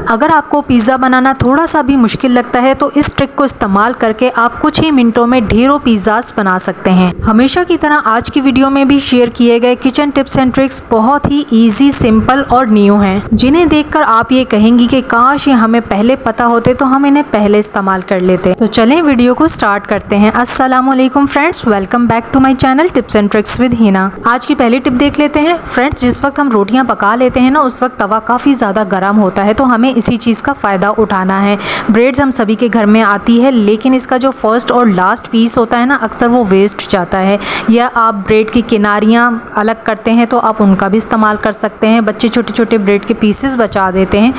अगर आपको पिज़्ज़ा बनाना थोड़ा सा भी मुश्किल लगता है तो इस ट्रिक को इस्तेमाल करके आप कुछ ही मिनटों में ढेरों पिज़्ज़ास बना सकते हैं। हमेशा की तरह आज की वीडियो में भी शेयर किए गए किचन टिप्स एंड ट्रिक्स बहुत ही इजी, सिंपल और न्यू हैं, जिन्हें देखकर आप ये कहेंगी कि काश ये हमें पहले पता होते तो हम इन्हें पहले इस्तेमाल कर लेते। तो चलें वीडियो को स्टार्ट करते हैं। अस्सलाम वालेकुम friends, welcome back to my channel tips and tricks with Hina. आज की पहली टिप देख लेते हैं। फ्रेंड्स, जिस वक्त हम रोटियां पका लेते हैं ना, उस वक्त तवा काफ़ी ज़्यादा गर्म होता है, तो हमें इसी चीज़ का फ़ायदा उठाना है। ब्रेड्स हम सभी के घर में आती है, लेकिन इसका जो फर्स्ट और लास्ट पीस होता है ना, अक्सर वो वेस्ट जाता है। या आप ब्रेड की किनारियाँ अलग करते हैं तो आप उनका भी इस्तेमाल कर सकते हैं। बच्चे छोटे छोटे ब्रेड के पीसेस बचा देते हैं,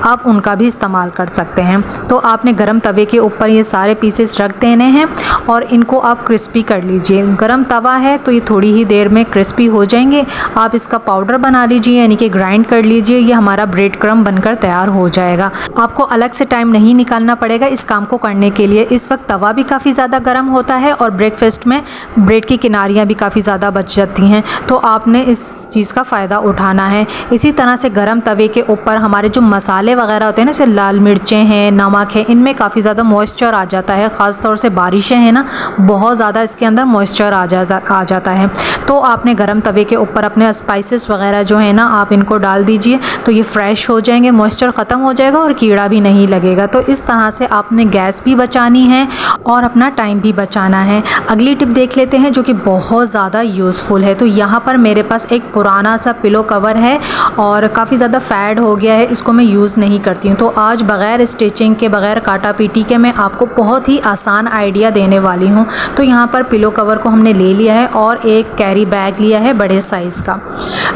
आप उनका भी इस्तेमाल कर सकते हैं। तो आपने गरम तवे के ऊपर ये सारे पीसेस रख देने हैं और इनको आप क्रिस्पी कर लीजिए। गरम तवा है तो ये थोड़ी ही देर में क्रिस्पी हो जाएंगे। आप इसका पाउडर बना लीजिए, यानी कि ग्राइंड कर लीजिए। ये हमारा ब्रेड क्रम्ब बनकर तैयार हो जाएगा। आपको अलग से टाइम नहीं निकालना पड़ेगा इस काम को करने के लिए। इस वक्त तवा भी काफ़ी ज़्यादा गर्म होता है और ब्रेकफास्ट में ब्रेड की किनारियाँ भी काफ़ी ज़्यादा बच जाती हैं, तो आपने इस चीज़ का फ़ायदा उठाना है। इसी तरह से गरम तवे के ऊपर हमारे जो मसाले वगैरह होते हैं ना, जैसे लाल मिर्चें हैं, नमक है, इनमें काफ़ी ज़्यादा मॉइस्चर आ जाता है। ख़ास तौर से बारिशें हैं ना, बहुत ज़्यादा इसके अंदर मॉइस्चर आ जाता है। तो आपने गरम तवे के ऊपर अपने स्पाइसेस वगैरह जो है ना, आप इनको डाल दीजिए, तो ये फ्रेश हो जाएंगे, मॉइस्चर ख़त्म हो जाएगा और कीड़ा भी नहीं लगेगा। तो इस तरह से आपने गैस भी बचानी है और अपना टाइम भी बचाना है। अगली टिप देख लेते हैं जो कि बहुत ज़्यादा यूज़फुल है। तो यहाँ पर मेरे पास एक पुराना सा पिलो कवर है और काफ़ी ज़्यादा फैड हो गया है, इसको मैं यूज़ नहीं करती हूँ। तो आज बग़ैर स्टिचिंग के, बग़ैर काटा पीटी के मैं आपको बहुत ही आसान आइडिया देने वाली हूँ। तो यहाँ पर पिलो कवर को हमने ले लिया है और एक कैरी बैग लिया है बड़े साइज़ का,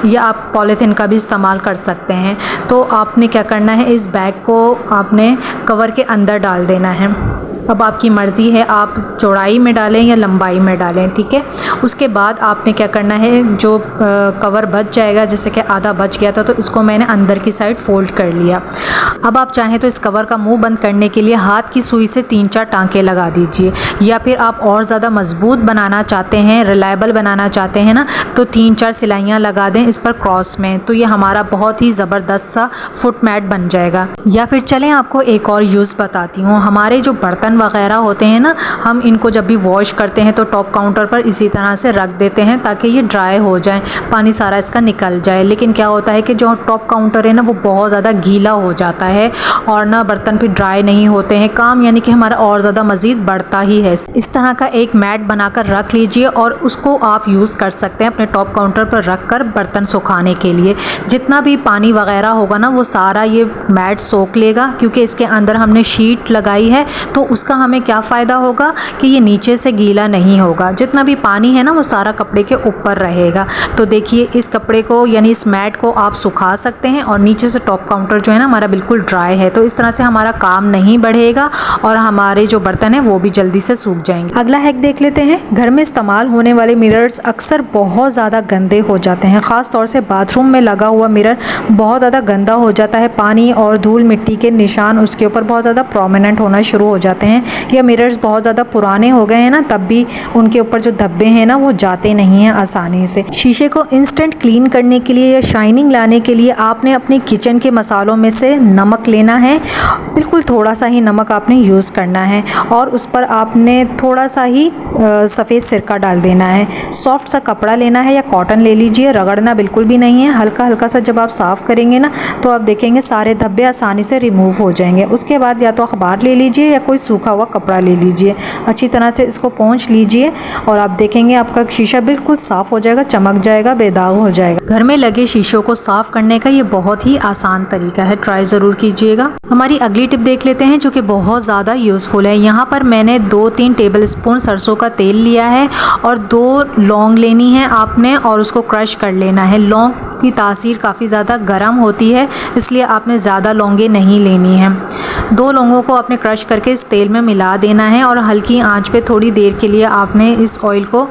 या आप पॉलीथिन का भी इस्तेमाल कर सकते हैं। तो आपने क्या करना है, इस बैग को आपने कवर के अंदर डाल देना है। अब आपकी मर्ज़ी है, आप चौड़ाई में डालें या लंबाई में डालें, ठीक है। उसके बाद आपने क्या करना है, जो कवर बच जाएगा, जैसे कि आधा बच गया था, तो इसको मैंने अंदर की साइड फोल्ड कर लिया। अब आप चाहें तो इस कवर का मुंह बंद करने के लिए हाथ की सुई से 3-4 टाँके लगा दीजिए, या फिर आप और ज़्यादा मजबूत बनाना चाहते हैं, रिलायबल बनाना चाहते हैं ना, तो 3-4 सिलाइयाँ लगा दें इस पर क्रॉस में। तो ये हमारा बहुत ही ज़बरदस्त सा फुट मैट बन जाएगा। या फिर चलें आपको एक और यूज़ बताती हूँ। हमारे जो बर्तन वगैरह होते हैं ना, हम इनको जब भी वॉश करते हैं तो टॉप काउंटर पर इसी तरह से रख देते हैं ताकि ये ड्राई हो जाए, पानी सारा इसका निकल जाए। लेकिन क्या होता है कि जो टॉप काउंटर है ना, वो बहुत ज़्यादा गीला हो जाता है और ना बर्तन फिर ड्राई नहीं होते हैं। काम यानी कि हमारा और ज़्यादा मज़ीद बढ़ता ही है। इस तरह का एक मैट बनाकर रख लीजिए और उसको आप यूज़ कर सकते हैं अपने टॉप काउंटर पर रख कर बर्तन सुखाने के लिए। जितना भी पानी वगैरह होगा ना, वो सारा ये मैट सोख लेगा, क्योंकि इसके अंदर हमने शीट लगाई है। तो उसका हमें क्या फ़ायदा होगा कि ये नीचे से गीला नहीं होगा। जितना भी पानी है ना, वो सारा कपड़े के ऊपर रहेगा। तो देखिए, इस कपड़े को यानी इस मैट को आप सुखा सकते हैं और नीचे से टॉप काउंटर जो है ना हमारा बिल्कुल ड्राई है। तो इस तरह से हमारा काम नहीं बढ़ेगा और हमारे जो बर्तन हैं वो भी जल्दी से सूख जाएंगे। अगला हैक देख लेते हैं। घर में इस्तेमाल होने वाले मिरर्स अक्सर बहुत ज़्यादा गंदे हो जाते हैं। ख़ास तौर से बाथरूम में लगा हुआ मिरर बहुत ज़्यादा गंदा हो जाता है। पानी और धूल मिट्टी के निशान उसके ऊपर बहुत ज़्यादा प्रोमिनेंट होना शुरू हो जाते हैं। या मिरर्स बहुत ज़्यादा पुराने हो गए हैं ना, तब भी उनके ऊपर जो धब्बे हैं ना, वो जाते नहीं हैं आसानी से। शीशे को इंस्टेंट क्लीन करने के लिए या शाइनिंग लाने के लिए आपने अपने किचन के मसालों में से नमक लेना है। बिल्कुल थोड़ा सा ही नमक आपने यूज़ करना है और उस पर आपने थोड़ा सा ही सफ़ेद सिरका डाल देना है। सॉफ्ट सा कपड़ा लेना है या कॉटन ले लीजिए, रगड़ना बिल्कुल भी नहीं है। हल्का हल्का सा जब आप साफ़ करेंगे ना, तो आप देखेंगे सारे धब्बे आसानी से रिमूव हो जाएंगे। उसके बाद या तो अखबार ले लीजिए या कोई सूखा हुआ कपड़ा ले लीजिए, अच्छी तरह से इसको पोंछ लीजिए और आप देखेंगे आपका शीशा बिल्कुल साफ़ हो जाएगा, चमक जाएगा, बेदाग हो जाएगा। घर में लगे शीशों को साफ़ करने का ये बहुत ही आसान तरीका है, ट्राई ज़रूर कीजिएगा। हमारी अगली टिप देख लेते हैं जो कि बहुत ज़्यादा यूज़फुल है। यहाँ पर मैंने 2-3 टेबल स्पून सरसों का तेल लिया है और 2 लौंग लेनी है आपने और उसको क्रश कर लेना है। लौंग की तासीर काफ़ी ज़्यादा गर्म होती है, इसलिए आपने ज़्यादा लौंगे नहीं लेनी है। 2 लौंगों को आपने क्रश करके इस तेल में मिला देना है और हल्की आंच पे थोड़ी देर के लिए आपने इस ऑयल को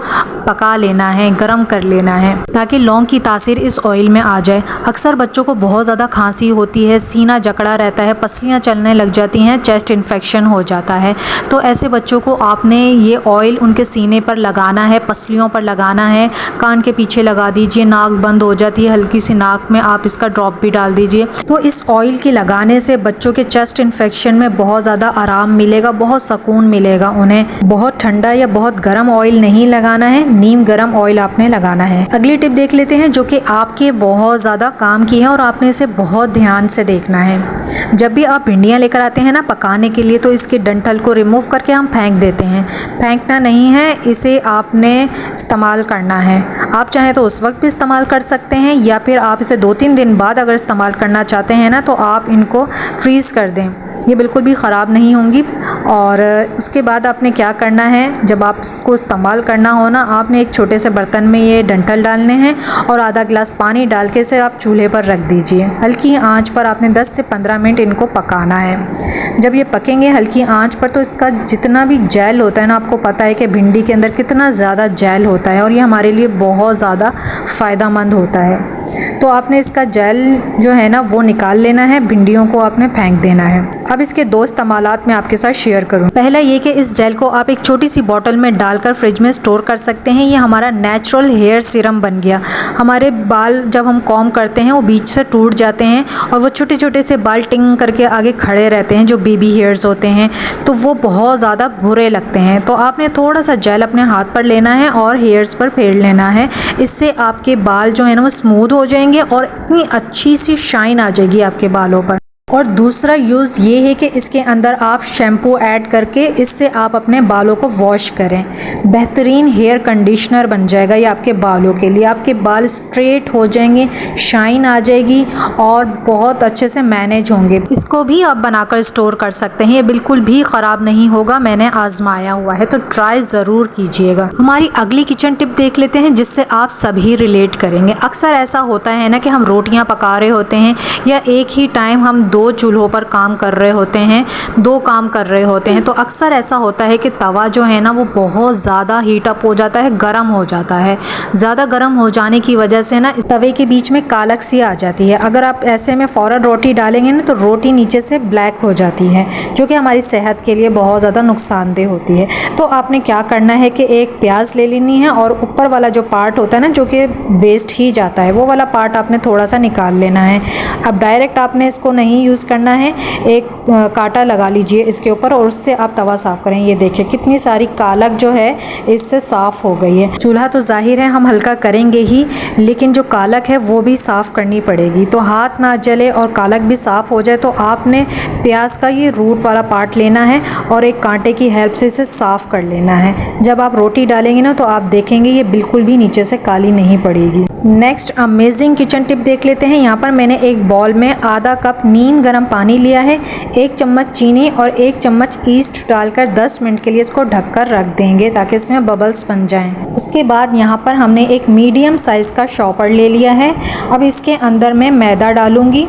पका लेना है, गरम कर लेना है ताकि लौंग की तासीर इस ऑयल में आ जाए। अक्सर बच्चों को बहुत ज़्यादा खांसी होती है, सीना जकड़ा रहता है, पसलियाँ चलने लग जाती हैं, चेस्ट इन्फेक्शन हो जाता है। तो ऐसे बच्चों को आपने ये ऑयल उनके सीने पर लगाना है, पसलियों पर लगाना है, कान के पीछे लगा दीजिए, नाक बंद हो जाती है, हल्की सी नाक में आप इसका ड्रॉप भी डाल दीजिए। तो इस ऑयल के लगाने से बच्चों के चेस्ट इन्फेक्शन में बहुत ज़्यादा आराम मिलेगा, बहुत सुकून मिलेगा उन्हें। बहुत ठंडा या बहुत गर्म ऑयल नहीं लगाना है, नीम गर्म ऑयल आपने लगाना है। अगली टिप देख लेते हैं जो कि आपके बहुत ज़्यादा काम की है और आपने इसे बहुत ध्यान से देखना है। जब भी आप भिंडियाँ लेकर आते हैं ना पकाने के लिए, तो इसके डंठल को रिमूव करके हम फेंक देते हैं। फेंकना नहीं है, इसे आपने इस्तेमाल करना है। आप चाहें तो उस वक्त भी इस्तेमाल कर सकते हैं या फिर आप इसे 2-3 दिन बाद अगर इस्तेमाल करना चाहते हैं ना तो आप इनको फ्रीज़ कर दें, ये बिल्कुल भी ख़राब नहीं होंगी। और उसके बाद आपने क्या करना है, जब आप इसको इस्तेमाल करना हो ना, आपने एक छोटे से बर्तन में ये डंठल डालने हैं और आधा गिलास पानी डाल के इसे आप चूल्हे पर रख दीजिए। हल्की आंच पर आपने 10 से 15 मिनट इनको पकाना है। जब ये पकेंगे हल्की आंच पर तो इसका जितना भी जेल होता है ना, आपको पता है कि भिंडी के अंदर कितना ज़्यादा जेल होता है और ये हमारे लिए बहुत ज़्यादा फ़ायदेमंद होता है। तो आपने इसका जेल जो है ना वो निकाल लेना है, भिंडियों को आपने फेंक देना है। अब इसके 2 इस्तेमालात मैं आपके साथ शेयर करूं। पहला ये कि इस जेल को आप एक छोटी सी बॉटल में डालकर फ्रिज में स्टोर कर सकते हैं। ये हमारा नेचुरल हेयर सीरम बन गया। हमारे बाल जब हम कॉम्ब करते हैं वो बीच से टूट जाते हैं और वो छोटे छोटे से बाल टिंग करके आगे खड़े रहते हैं, जो बेबी हेयर्स होते हैं, तो वो बहुत ज़्यादा बुरे लगते हैं। तो आपने थोड़ा सा जेल अपने हाथ पर लेना है और हेयर्स पर फेर लेना है। इससे आपके बाल जो है ना वो स्मूथ हो जाएंगे और इतनी अच्छी सी शाइन आ जाएगी आपके बालों पर। और दूसरा यूज़ ये है कि इसके अंदर आप शैम्पू ऐड करके इससे आप अपने बालों को वॉश करें। बेहतरीन हेयर कंडीशनर बन जाएगा ये आपके बालों के लिए। आपके बाल स्ट्रेट हो जाएंगे, शाइन आ जाएगी और बहुत अच्छे से मैनेज होंगे। इसको भी आप बनाकर स्टोर कर सकते हैं, ये बिल्कुल भी ख़राब नहीं होगा, मैंने आजमाया हुआ है, तो ट्राई ज़रूर कीजिएगा। हमारी अगली किचन टिप देख लेते हैं जिससे आप सभी रिलेट करेंगे। अक्सर ऐसा होता है ना कि हम रोटियाँ पका रहे होते हैं या एक ही टाइम हम 2 चूल्हों पर काम कर रहे होते हैं, 2 काम कर रहे होते हैं, तो अक्सर ऐसा होता है कि तवा जो है ना वो बहुत ज़्यादा हीट अप हो जाता है, गर्म हो जाता है। ज़्यादा गर्म हो जाने की वजह से ना इस तवे के बीच में कालक सी आ जाती है। अगर आप ऐसे में फ़ौरन रोटी डालेंगे ना तो रोटी नीचे से ब्लैक हो जाती है, जो कि हमारी सेहत के लिए बहुत ज़्यादा नुकसानदेह होती है। तो आपने क्या करना है कि एक प्याज ले लेनी है और ऊपर वाला जो पार्ट होता है ना, जो कि वेस्ट ही जाता है, वो वाला पार्ट आपने थोड़ा सा निकाल लेना है। अब डायरेक्ट आपने इसको नहीं यूज़ करना है, एक कांटा लगा लीजिए इसके ऊपर और उससे आप तवा साफ़ करें। ये देखिए कितनी सारी कालक जो है इससे साफ़ हो गई है। चूल्हा तो जाहिर है हम हल्का करेंगे ही, लेकिन जो कालक है वो भी साफ़ करनी पड़ेगी। तो हाथ ना जले और कालक भी साफ़ हो जाए तो आपने प्याज का ये रूट वाला पार्ट लेना है और एक कांटे की हेल्प से इसे साफ़ कर लेना है। जब आप रोटी डालेंगे ना तो आप देखेंगे ये बिल्कुल भी नीचे से काली नहीं पड़ेगी। नेक्स्ट अमेजिंग किचन टिप देख लेते हैं। यहाँ पर मैंने एक बॉल में आधा कप नीम गर्म पानी लिया है, 1 चम्मच चीनी और 1 चम्मच ईस्ट डालकर 10 मिनट के लिए इसको ढककर रख देंगे ताकि इसमें बबल्स बन जाएं। उसके बाद यहाँ पर हमने एक मीडियम साइज़ का शॉपर ले लिया है। अब इसके अंदर मैं मैदा डालूँगी।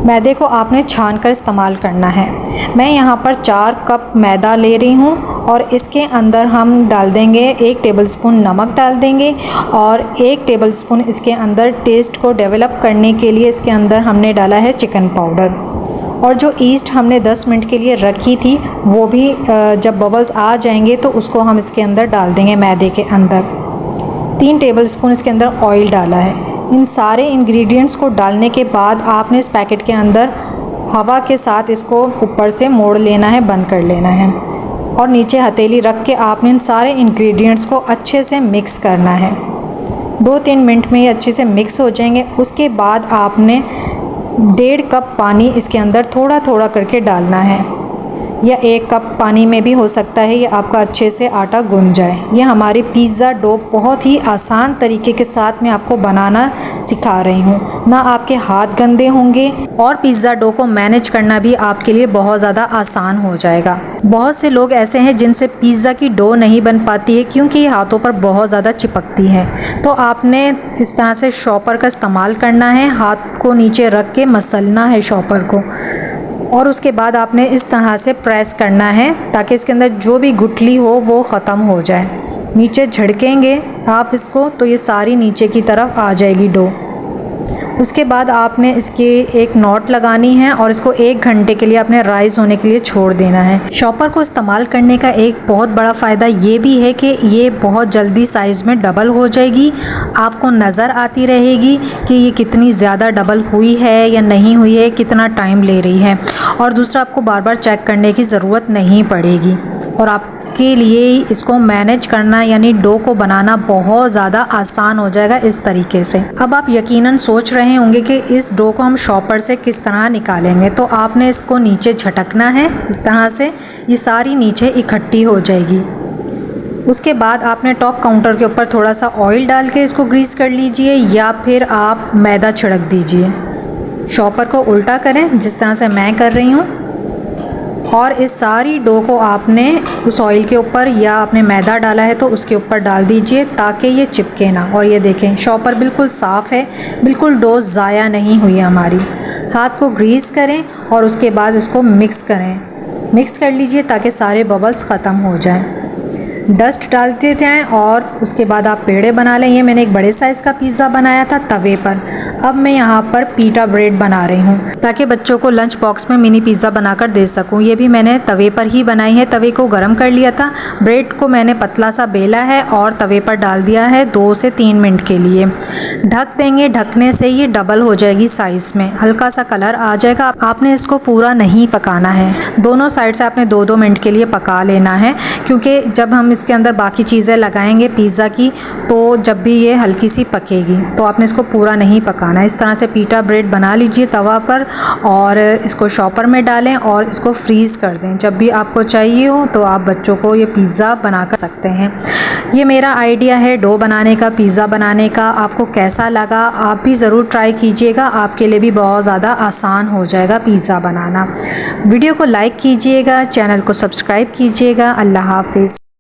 मैदे को आपने छान कर इस्तेमाल करना है। मैं यहाँ पर 4 कप मैदा ले रही हूँ और इसके अंदर हम डाल देंगे 1 टेबलस्पून नमक डाल देंगे और 1 टेबलस्पून इसके अंदर टेस्ट को डेवलप करने के लिए इसके अंदर हमने डाला है चिकन पाउडर। और जो ईस्ट हमने 10 मिनट के लिए रखी थी वो भी जब बबल्स आ जाएंगे तो उसको हम इसके अंदर डाल देंगे मैदे के अंदर। 3 टेबलस्पून इसके अंदर ऑयल डाला है। इन सारे इंग्रेडिएंट्स को डालने के बाद आपने इस पैकेट के अंदर हवा के साथ इसको ऊपर से मोड़ लेना है, बंद कर लेना है और नीचे हथेली रख के आपने इन सारे इंग्रेडिएंट्स को अच्छे से मिक्स करना है। 2-3 मिनट में ये अच्छे से मिक्स हो जाएंगे। उसके बाद आपने 1.5 कप पानी इसके अंदर थोड़ा थोड़ा करके डालना है, या 1 कप पानी में भी हो सकता है, ये आपका अच्छे से आटा गूंथ जाए। ये हमारी पिज़्ज़ा डो बहुत ही आसान तरीके के साथ मैं आपको बनाना सिखा रही हूँ। ना आपके हाथ गंदे होंगे और पिज़्ज़ा डो को मैनेज करना भी आपके लिए बहुत ज़्यादा आसान हो जाएगा। बहुत से लोग ऐसे हैं जिनसे पिज़्ज़ा की डो नहीं बन पाती है क्योंकि ये हाथों पर बहुत ज़्यादा चिपकती है। तो आपने इस तरह से शॉपर का इस्तेमाल करना है, हाथ को नीचे रख के मसलना है शॉपर को। और उसके बाद आपने इस तरह से प्रेस करना है ताकि इसके अंदर जो भी गुठली हो वो ख़त्म हो जाए। नीचे झड़केंगे आप इसको तो ये सारी नीचे की तरफ आ जाएगी डो। उसके बाद आपने इसके एक नॉट लगानी है और इसको 1 घंटे के लिए आपने राइस होने के लिए छोड़ देना है। शॉपर को इस्तेमाल करने का एक बहुत बड़ा फ़ायदा ये भी है कि ये बहुत जल्दी साइज़ में डबल हो जाएगी। आपको नज़र आती रहेगी कि ये कितनी ज़्यादा डबल हुई है या नहीं हुई है, कितना टाइम ले रही है। और दूसरा, आपको बार बार चेक करने की ज़रूरत नहीं पड़ेगी और आपके लिए इसको मैनेज करना यानी डो को बनाना बहुत ज़्यादा आसान हो जाएगा इस तरीके से। अब आप यकीनन सोच रहे होंगे कि इस डो को हम शॉपर से किस तरह निकालेंगे। तो आपने इसको नीचे झटकना है इस तरह से, ये सारी नीचे इकट्ठी हो जाएगी। उसके बाद आपने टॉप काउंटर के ऊपर थोड़ा सा ऑयल डाल के इसको ग्रीस कर लीजिए या फिर आप मैदा छिड़क दीजिए। शॉपर को उल्टा करें जिस तरह से मैं कर रही हूँ और इस सारी डो को आपने उस ऑयल के ऊपर या आपने मैदा डाला है तो उसके ऊपर डाल दीजिए ताकि ये चिपके ना। और ये देखें शॉपर बिल्कुल साफ़ है, बिल्कुल डो ज़ाया नहीं हुई हमारी। हाथ को ग्रीस करें और उसके बाद इसको मिक्स करें, मिक्स कर लीजिए ताकि सारे बबल्स ख़त्म हो जाएं। डस्ट डालते जाएं और उसके बाद आप पेड़े बना लें। ये मैंने एक बड़े साइज़ का पिज़्ज़ा बनाया था तवे पर। अब मैं यहाँ पर पीटा ब्रेड बना रही हूँ ताकि बच्चों को लंच बॉक्स में मिनी पिज़्ज़ा बनाकर दे सकूँ। ये भी मैंने तवे पर ही बनाई है। तवे को गर्म कर लिया था, ब्रेड को मैंने पतला सा बेला है और तवे पर डाल दिया है 2 से 3 मिनट के लिए। ढक देंगे, ढकने से ये डबल हो जाएगी साइज़ में, हल्का सा कलर आ जाएगा। आपने इसको पूरा नहीं पकाना है, दोनों साइड से आपने 2-2 मिनट के लिए पका लेना है क्योंकि जब हम इसके अंदर बाकी चीज़ें लगाएंगे पिज़्ज़ा की तो जब भी ये हल्की सी पकेगी। तो आपने इसको पूरा नहीं पकाना है। इस तरह से पीटा ब्रेड बना लीजिए तवा पर और इसको शॉपर में डालें और इसको फ्रीज़ कर दें। जब भी आपको चाहिए हो तो आप बच्चों को ये पिज़्ज़ा बना कर सकते हैं। ये मेरा आइडिया है डो बनाने का, पिज़्ज़ा बनाने का। आपको कैसा लगा आप भी ज़रूर ट्राई कीजिएगा, आपके लिए भी बहुत ज़्यादा आसान हो जाएगा पिज़्ज़ा बनाना। वीडियो को लाइक कीजिएगा, चैनल को सब्सक्राइब कीजिएगा। अल्लाह हाफिज़।